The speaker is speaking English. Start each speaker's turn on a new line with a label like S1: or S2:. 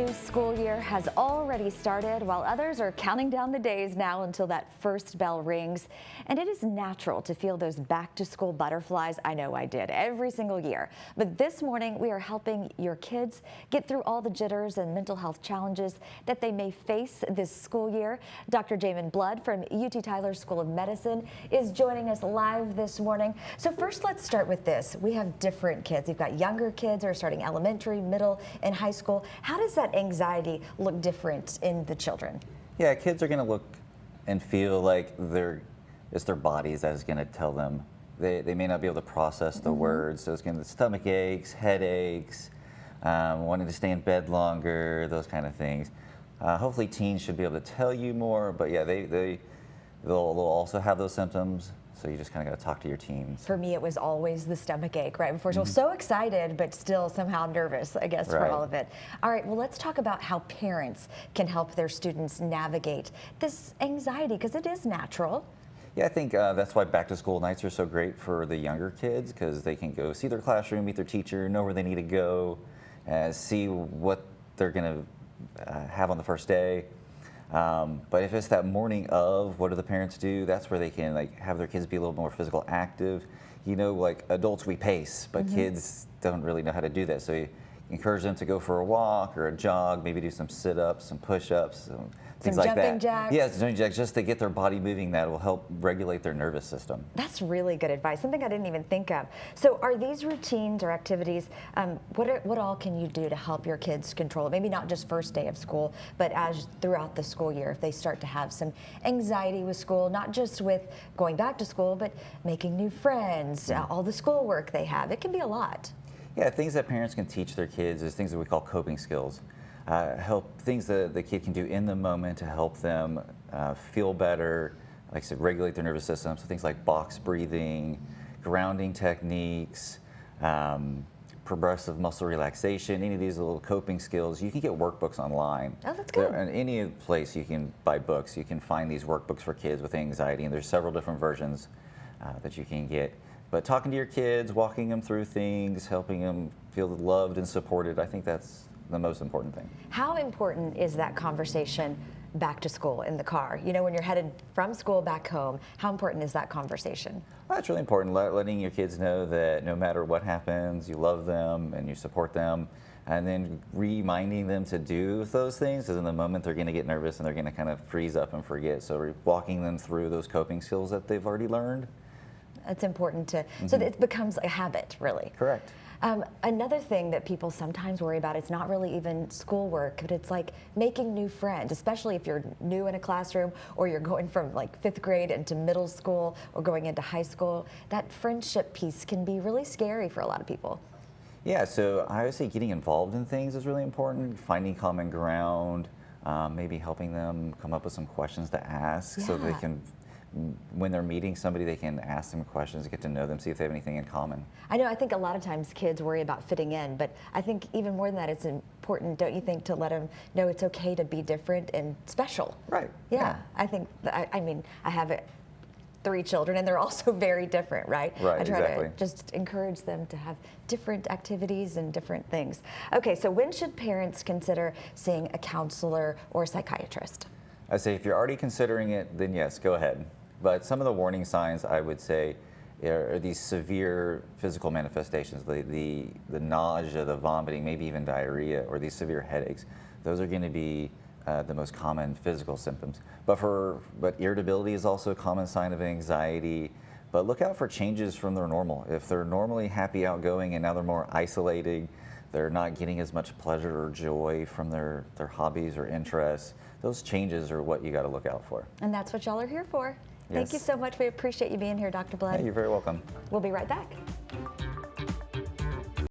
S1: New school year has already started, while others are counting down the days now until that first bell rings. And it is natural to feel those back-to-school butterflies. I know I did every single year. But this morning, we are helping your kids get through all the jitters and mental health challenges that they may face this school year. Dr. Jamin Blood from UT Tyler School of Medicine is joining us live this morning. So first, let's start with this. We have different kids. You've got younger kids who are starting elementary, middle, and high school. How does that anxiety look different in the children?
S2: Yeah, kids are going to look and feel like it's their bodies that is going to tell them. They may not be able to process the words, so it's going to stomach aches, headaches, wanting to stay in bed longer, those kind of things. Hopefully teens should be able to tell you more, but yeah, they'll also have those symptoms. So you just kind of got to talk to your teens.
S1: For me, it was always the stomach ache right before school. So excited, but still somehow nervous, I guess, for all of it. All right, well, let's talk about how parents can help their students navigate this anxiety, because it is natural.
S2: Yeah, I think that's why back-to-school nights are so great for the younger kids, because they can go see their classroom, meet their teacher, know where they need to go, see what they're going to have on the first day. But if it's that morning of, what do the parents do? That's where they can have their kids be a little more physical active. You know, like adults, we pace, but kids don't really know how to do that. So you encourage them to go for a walk or a jog, maybe do some sit-ups, some push-ups, things like that.
S1: Jumping jacks.
S2: Yeah, jumping jacks, just to get their body moving. That will help regulate their nervous system.
S1: That's really good advice, something I didn't even think of. So are these routines or activities, what all can you do to help your kids control it? Maybe not just first day of school, but as throughout the school year, if they start to have some anxiety with school, not just with going back to school, but making new friends, all the schoolwork they have. It can be a lot.
S2: Yeah, things that parents can teach their kids is things that we call coping skills. Things that the kid can do in the moment to help them feel better, like I said, regulate their nervous system. So things like box breathing, grounding techniques, progressive muscle relaxation, any of these little coping skills. You can get workbooks online.
S1: Oh, that's good.
S2: In any place you can buy books, you can find these workbooks for kids with anxiety, and there's several different versions that you can get. But talking to your kids, walking them through things, helping them feel loved and supported, I think that's the most important thing.
S1: How important is that conversation back to school in the car? You know, when you're headed from school back home, how important is that conversation?
S2: Well, it's really important, letting your kids know that no matter what happens, you love them and you support them, and then reminding them to do those things, because in the moment they're going to get nervous and they're going to kind of freeze up and forget. So walking them through those coping skills that they've already learned.
S1: It's important to, so that it becomes a habit, really.
S2: Correct.
S1: Another thing that people sometimes worry about, it's not really even schoolwork, but it's like making new friends, especially if you're new in a classroom or you're going from like 5th grade into middle school or going into high school. That friendship piece can be really scary for a lot of people.
S2: Yeah, so I would say getting involved in things is really important, finding common ground, maybe helping them come up with some questions to ask so they can, when they're meeting somebody, they can ask them questions, get to know them, see if they have anything in common.
S1: I know, I think a lot of times kids worry about fitting in, but I think even more than that, it's important, don't you think, to let them know it's okay to be different and special.
S2: Right.
S1: Yeah. I think, I mean, I have 3 children and they're also very different, right?
S2: Right,
S1: I try
S2: exactly.
S1: to just encourage them to have different activities and different things. Okay, so when should parents consider seeing a counselor or a psychiatrist?
S2: I say if you're already considering it, then yes, go ahead. But some of the warning signs, I would say, are these severe physical manifestations, the nausea, the vomiting, maybe even diarrhea, or these severe headaches. Those are going to be the most common physical symptoms. But irritability is also a common sign of anxiety. But look out for changes from their normal. If they're normally happy, outgoing, and now they're more isolated, they're not getting as much pleasure or joy from their hobbies or interests, those changes are what you got to look out for.
S1: And that's what y'all are here for.
S2: Yes.
S1: Thank you so much. We appreciate you being here, Dr. Blood.
S2: Hey, you're very welcome.
S1: We'll be right back.